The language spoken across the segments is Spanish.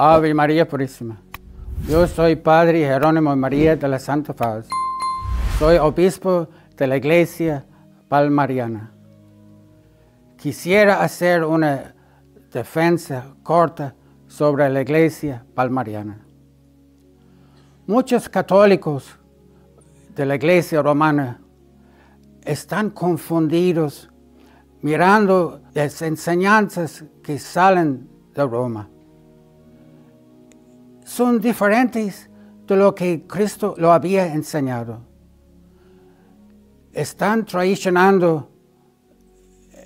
Ave María Purísima. Yo soy Padre Jerónimo María de la Santa Faz. Soy obispo de la Iglesia Palmariana. Quisiera hacer una defensa corta sobre la Iglesia Palmariana. Muchos católicos de la Iglesia Romana están confundidos mirando las enseñanzas que salen de Roma. Son diferentes de lo que Cristo lo había enseñado. Están traicionando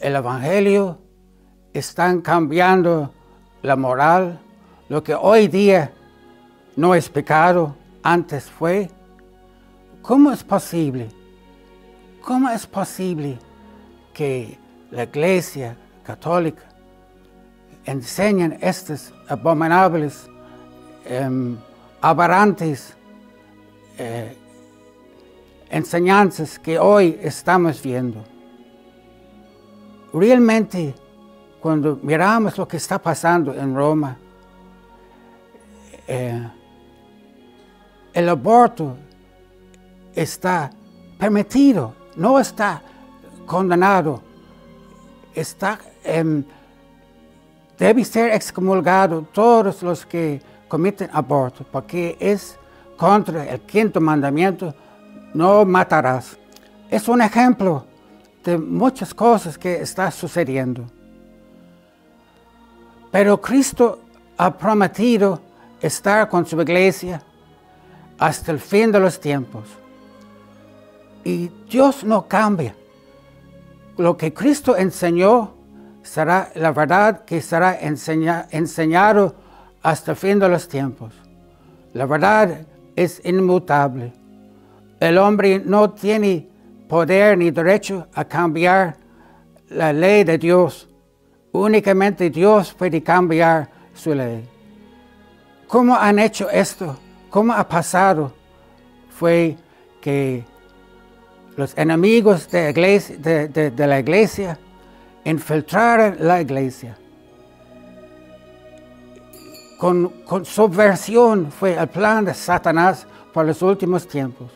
el Evangelio, están cambiando la moral, lo que hoy día no es pecado, antes fue. ¿Cómo es posible? ¿Cómo es posible que la Iglesia Católica enseñe estas abominables, aberrantes enseñanzas que hoy estamos viendo? Realmente, cuando miramos lo que está pasando en Roma, el aborto está permitido, no está condenado, debe ser excomulgado todos los que cometen aborto, porque es contra el quinto mandamiento: no matarás. Es un ejemplo de muchas cosas que están sucediendo. Pero Cristo ha prometido estar con su iglesia hasta el fin de los tiempos. Y Dios no cambia. Lo que Cristo enseñó será la verdad que será enseñado hasta el fin de los tiempos. La verdad es inmutable. El hombre no tiene poder ni derecho a cambiar la ley de Dios. Únicamente Dios puede cambiar su ley. ¿Cómo han hecho esto? ¿Cómo ha pasado? Fue que los enemigos de la iglesia infiltraron la iglesia. Con subversión fue el plan de Satanás por los últimos tiempos.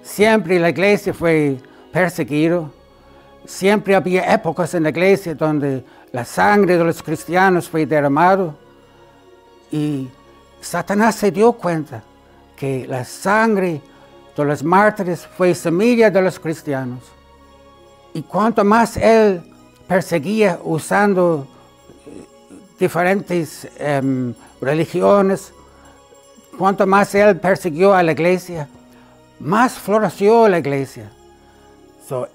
Siempre la iglesia fue perseguida. Siempre había épocas en la iglesia donde la sangre de los cristianos fue derramada. Y Satanás se dio cuenta que la sangre de los mártires fue semilla de los cristianos. Y cuanto más él perseguía usando diferentes religiones, cuanto más él persiguió a la iglesia, más floreció la iglesia.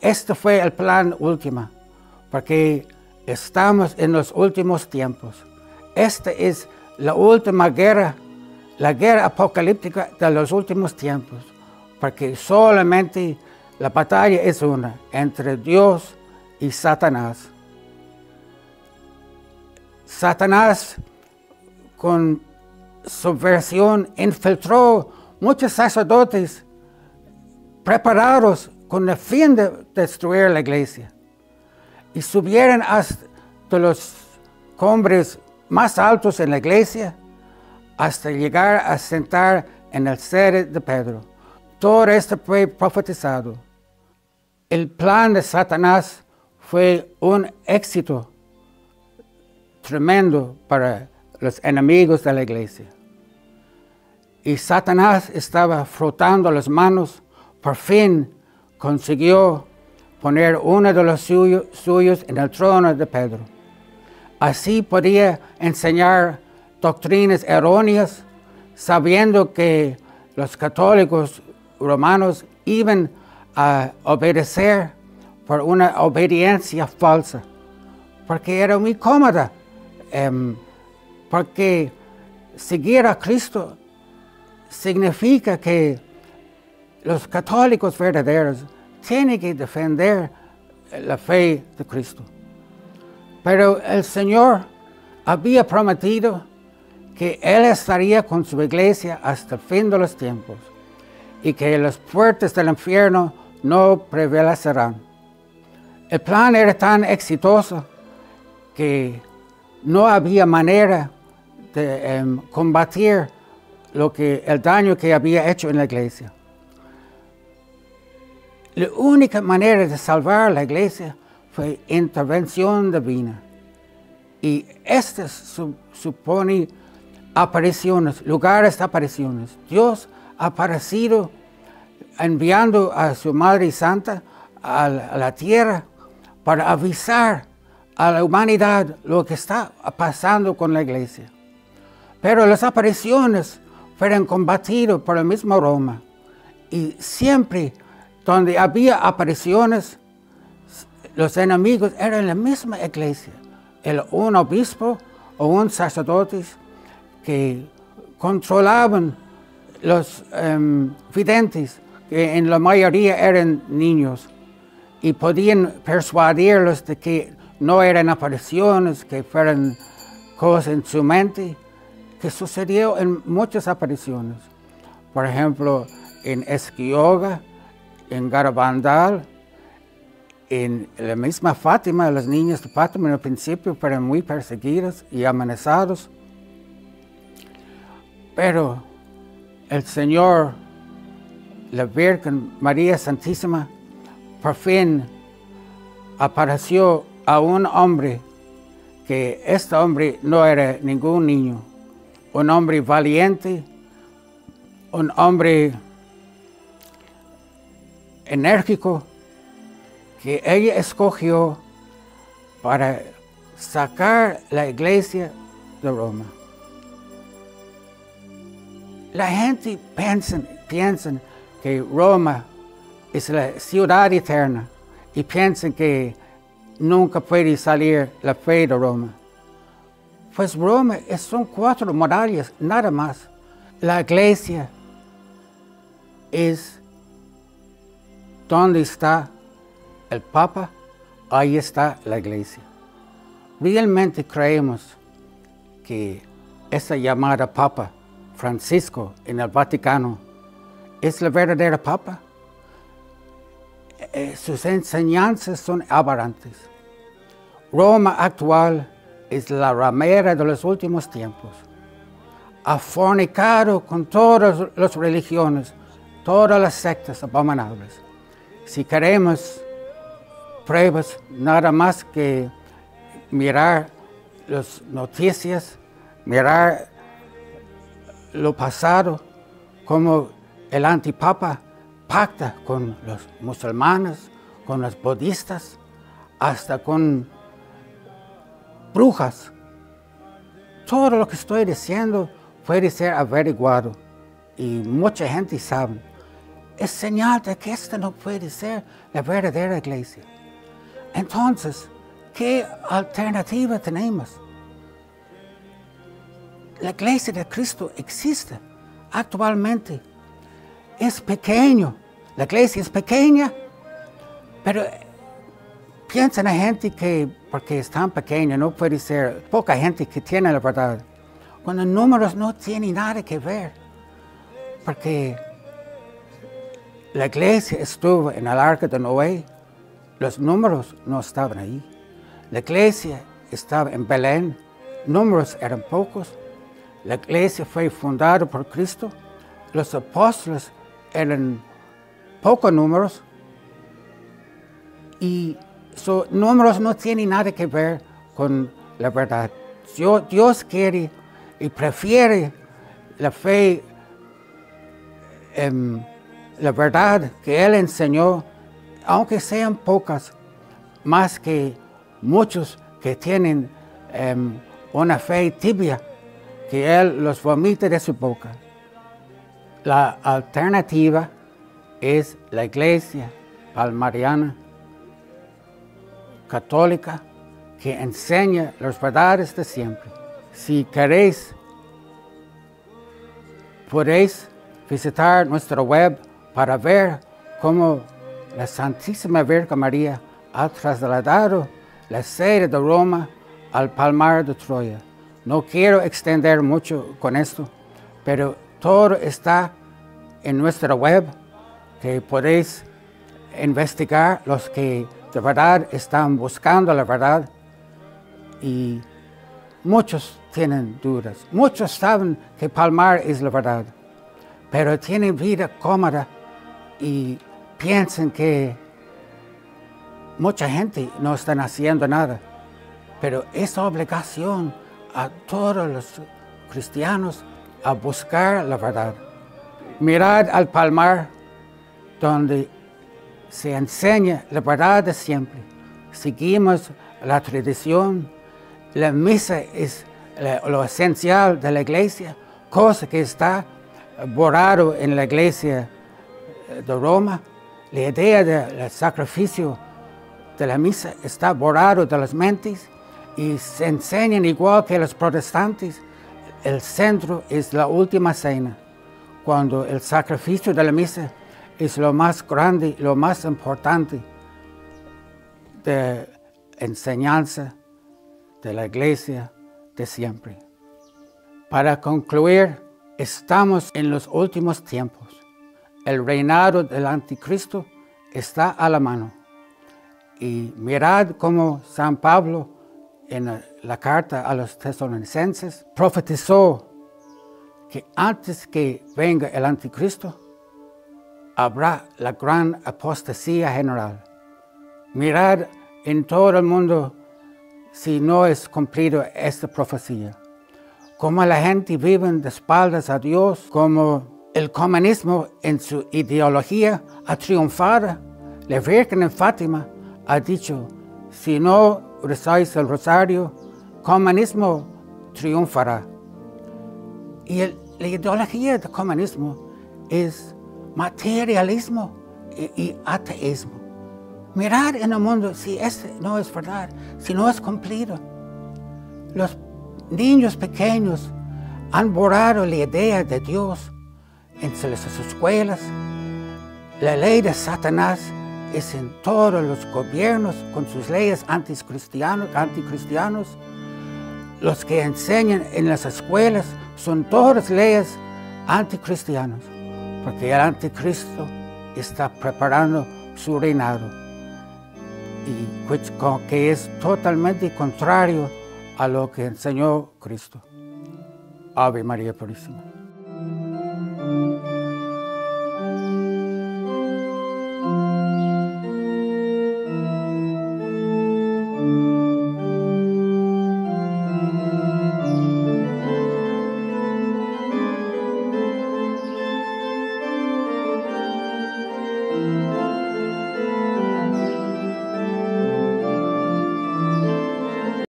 Este fue el plan último, porque estamos en los últimos tiempos. Esta es la última guerra, la guerra apocalíptica de los últimos tiempos, porque solamente la batalla es una, entre Dios y Satanás. Satanás, con subversión, infiltró muchos sacerdotes preparados con el fin de destruir la iglesia. Y subieron hasta los cumbres más altos en la iglesia, hasta llegar a sentar en el sede de Pedro. Todo esto fue profetizado. El plan de Satanás fue un éxito tremendo para los enemigos de la iglesia. Y Satanás estaba frotando las manos. Por fin consiguió poner uno de los suyos en el trono de Pedro. Así podía enseñar doctrinas erróneas, sabiendo que los católicos romanos iban a obedecer por una obediencia falsa, porque era muy cómoda, porque seguir a Cristo significa que los católicos verdaderos tienen que defender la fe de Cristo. Pero el Señor había prometido que Él estaría con su iglesia hasta el fin de los tiempos y que las puertas del infierno no prevalecerán. El plan era tan exitoso que no había manera de combatir el daño que había hecho en la iglesia. La única manera de salvar la iglesia fue intervención divina. Y esto supone apariciones, lugares de apariciones. Dios ha aparecido enviando a su Madre Santa a la tierra para avisar a la humanidad lo que está pasando con la iglesia. Pero las apariciones fueron combatidas por el mismo Roma. Y siempre donde había apariciones, los enemigos eran la misma iglesia. Un obispo o un sacerdote que controlaban los videntes, que en la mayoría eran niños, y podían persuadirlos de que no eran apariciones, que fueran cosas en su mente, que sucedió en muchas apariciones. Por ejemplo, en Esquioga, en Garabandal, en la misma Fátima, las niñas de Fátima en el principio fueron muy perseguidas y amenazadas. Pero el Señor, la Virgen María Santísima, por fin apareció a un hombre, que este hombre no era ningún niño, un hombre valiente, un hombre enérgico, que ella escogió para sacar la iglesia de Roma. La gente piensa que Roma es la ciudad eterna y piensan que nunca puede salir la fe de Roma. Pues Roma son 4 murallas, nada más. La iglesia es donde está el Papa, ahí está la iglesia. Realmente creemos que esa llamada Papa Francisco en el Vaticano es la verdadera Papa. Sus enseñanzas son aberrantes. Roma actual es la ramera de los últimos tiempos. Ha fornicado con todas las religiones, todas las sectas abominables. Si queremos pruebas, nada más que mirar las noticias, mirar lo pasado, como el antipapa pacta con los musulmanes, con los budistas, hasta con brujas. Todo lo que estoy diciendo puede ser averiguado y mucha gente sabe. Es señal de que esta no puede ser la verdadera iglesia. Entonces, ¿qué alternativa tenemos? La iglesia de Cristo existe actualmente. Es pequeño. La iglesia es pequeña, pero piensa la gente que porque es tan pequeña no puede ser poca gente que tiene la verdad. Cuando números no tienen nada que ver, porque la iglesia estuvo en el arca de Noé, los números no estaban ahí. La iglesia estaba en Belén, números eran pocos. La iglesia fue fundada por Cristo, los apóstoles eran pocos números y sus números no tienen nada que ver con la verdad. Dios quiere y prefiere la fe, la verdad que Él enseñó, aunque sean pocas, más que muchos que tienen una fe tibia, que Él los vomite de su boca. La alternativa es la iglesia palmariana, católica, que enseña las verdades de siempre. Si queréis, podéis visitar nuestra web para ver cómo la Santísima Virgen María ha trasladado la sede de Roma al Palmar de Troya. No quiero extender mucho con esto, pero todo está en nuestra web, que podéis investigar los que de verdad están buscando la verdad, y muchos tienen dudas. Muchos saben que Palmar es la verdad, pero tienen vida cómoda y piensan que mucha gente no está haciendo nada. Pero es obligación a todos los cristianos a buscar la verdad. Mirad al Palmar, donde se enseña la verdad de siempre. Seguimos la tradición. La misa es lo esencial de la iglesia, cosa que está borrado en la iglesia de Roma. La idea del sacrificio de la misa está borrado de las mentes y se enseñan igual que los protestantes. El centro es la última cena, cuando el sacrificio de la misa es lo más grande, lo más importante de enseñanza de la iglesia de siempre. Para concluir, estamos en los últimos tiempos. El reinado del anticristo está a la mano. Y mirad cómo San Pablo, en la carta a los tesalonicenses, profetizó que antes que venga el anticristo, habrá la gran apostasía general. Mirad en todo el mundo si no es cumplido esta profecía. Como la gente vive de espaldas a Dios, como el comunismo en su ideología ha triunfado. La Virgen en Fátima ha dicho, si no rezáis el rosario, comunismo triunfará. Y la ideología del comunismo es materialismo y ateísmo. Mirar en el mundo si esto no es verdad, si no es cumplido. Los niños pequeños han borrado la idea de Dios en las escuelas. La ley de Satanás es en todos los gobiernos con sus leyes anticristianos. Los que enseñan en las escuelas son todas leyes anticristianas, porque el anticristo está preparando su reinado, y que es totalmente contrario a lo que enseñó Cristo. Ave María Purísima.